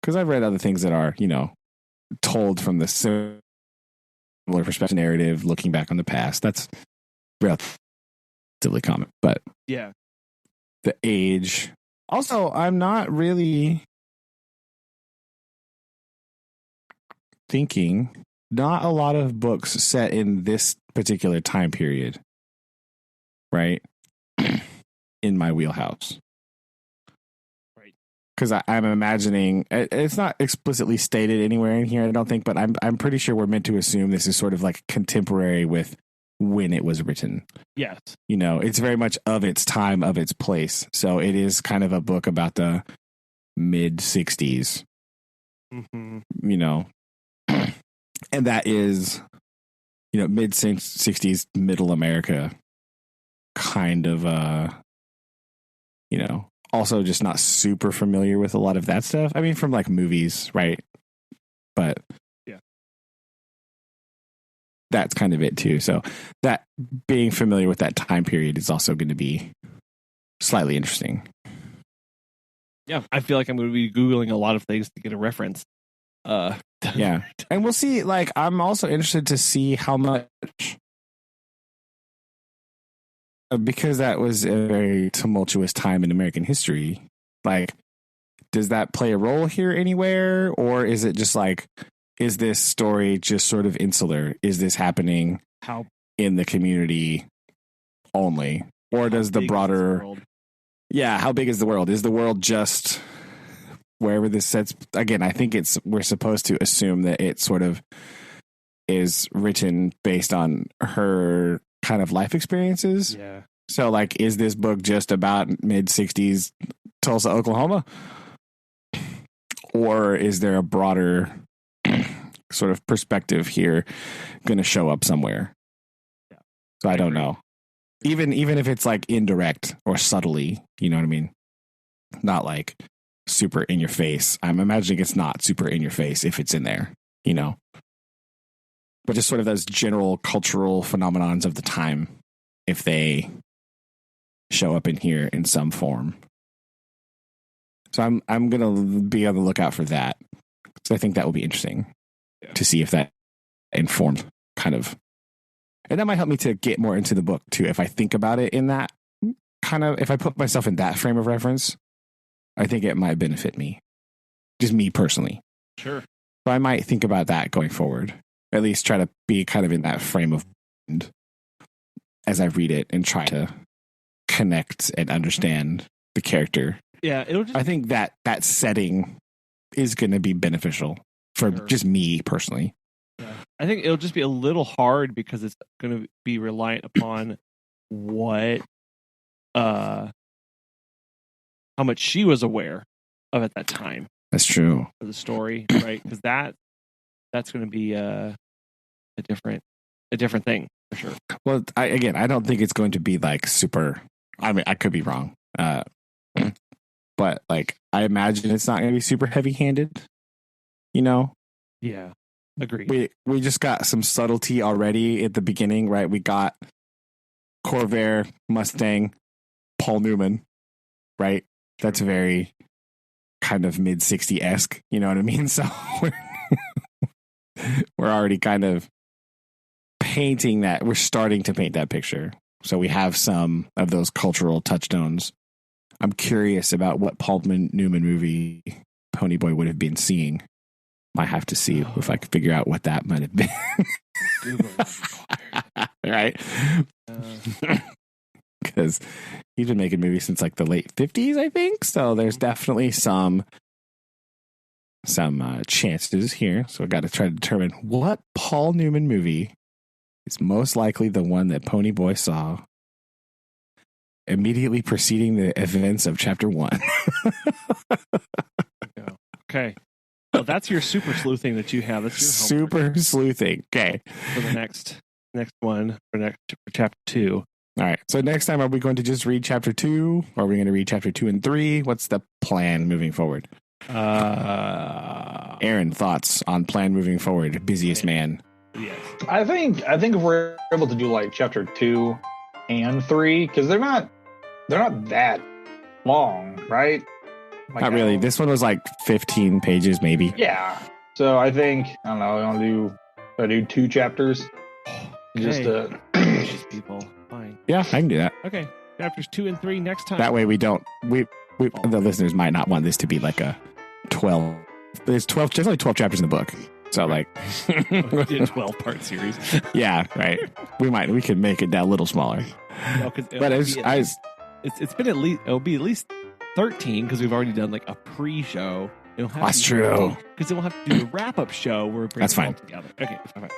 because I've read other things that are, told from the similar perspective narrative, looking back on the past. That's relatively common, but yeah, the age. Also, I'm not really thinking, not a lot of books set in this particular time period, right? In my wheelhouse. Right. Because I'm imagining, it's not explicitly stated anywhere in here, I don't think, but I'm pretty sure we're meant to assume this is sort of like contemporary with when it was written. Yes. It's very much of its time, of its place. So it is kind of a book about the mid 60s, mm-hmm. And that is, mid 60s, middle America, kind of, also just not super familiar with a lot of that stuff. I mean, from like movies, right? but yeah, that's kind of it too. So that being familiar with that time period is also going to be slightly interesting. Yeah, I feel like I'm going to be Googling a lot of things to get a reference. Yeah. And we'll see, like, I'm also interested to see how much, because that was a very tumultuous time in American history, like, does that play a role here anywhere? Or is it just like, is this story just sort of insular? Is this happening in the community only? Or does the broader... Yeah, how big is the world? Is the world just wherever this sets? Again, I think we're supposed to assume that it sort of is written based on her kind of life experiences. Yeah. So, like, is this book just about mid-60s Tulsa, Oklahoma? Or is there a broader sort of perspective here going to show up somewhere? Yeah. So I don't know. Even if it's like indirect or subtly, you know what I mean? Not like super in your face. I'm imagining it's not super in your face if it's in there, you know? But just sort of those general cultural phenomenons of the time, if they show up in here in some form. So I'm going to be on the lookout for that. So I think that will be interesting to see if that informed kind of. And that might help me to get more into the book too. If I think about it in that kind of, if I put myself in that frame of reference, I think it might benefit me. Just me personally. Sure. So I might think about that going forward. At least try to be kind of in that frame of mind as I read it and try to connect and understand the character. Yeah, I think that setting is going to be beneficial for just me personally. Yeah. I think it'll just be a little hard because it's going to be reliant upon what, how much she was aware of at that time. That's true. For the story, right? Because that's going to be a different thing for sure. Well, I don't think it's going to be like super. I mean, I could be wrong, but like I imagine it's not going to be super heavy-handed. You know? Yeah. Agreed. We just got some subtlety already at the beginning, right? We got Corvair, Mustang, Paul Newman, right? That's very kind of mid-60s-esque, you know what I mean? So we're already kind of painting that. We're starting to paint that picture. So we have some of those cultural touchstones. I'm curious about what Paul Newman movie Ponyboy would have been seeing. Might have to see if I could figure out what that might have been. Right? Because he's been making movies since like the late 50s, I think. So there's definitely some chances here. So I got to try to determine what Paul Newman movie is most likely the one that Ponyboy saw immediately preceding the events of chapter 1. Okay. Well, that's your super sleuthing that you have. That's your super sleuthing. Okay. For the next one for chapter 2. All right. So next time, are we going to just read chapter 2? Or are we going to read chapter 2 and 3? What's the plan moving forward? Aaron, thoughts on plan moving forward? Busiest man. Yes. I think if we're able to do like chapter 2 and 3, because they're not that long, right? Like, not really. This one was like 15 pages, maybe. Yeah. So I think, I don't know, I do 2 chapters. Okay. Just people. Fine. Yeah, I can do that. Okay. Chapters 2 and 3 next time. That way the listeners might not want this to be like a 12. There's only 12 chapters in the book. So like we did a 12-part series. Yeah, right. We could make it a little smaller. No, but it'll be at least 13 because we've already done like a pre-show. That's true. Because then we'll have to do a wrap-up show where we bring it all together. Okay, fine.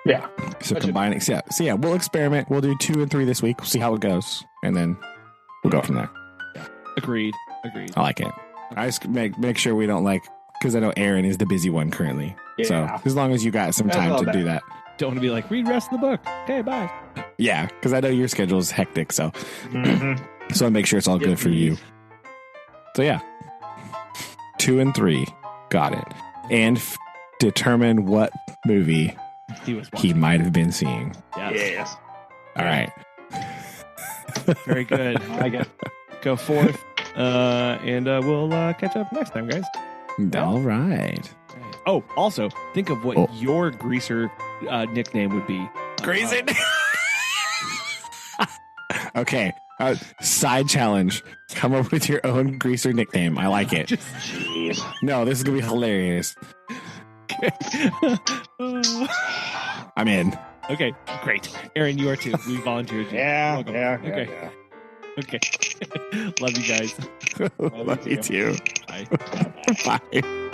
Yeah. So combining, so yeah, we'll experiment. We'll do 2 and 3 this week. We'll see how it goes, and then we'll go from there. Yeah. Agreed. I like it. I just make sure we don't because I know Aaron is the busy one currently. Yeah. So as long as you got some time to do that. Don't want to be like, read the rest of the book. Okay, bye. Yeah, because I know your schedule is hectic, so so I make sure it's all good for you. So yeah, 2 and 3, got it. and determine what movie he might have been seeing. Yes. All right. Very good. I like it. Go forth, and we'll catch up next time, guys. All right. Oh, also, think of what your greaser nickname would be. Greaser. Okay. Side challenge. Come up with your own greaser nickname. I like it. Jeez. No, this is going to be hilarious. I'm in. Okay, great. Aaron, you are too. We volunteered you. Yeah. Okay. Love you guys. Love you too. Bye. Bye.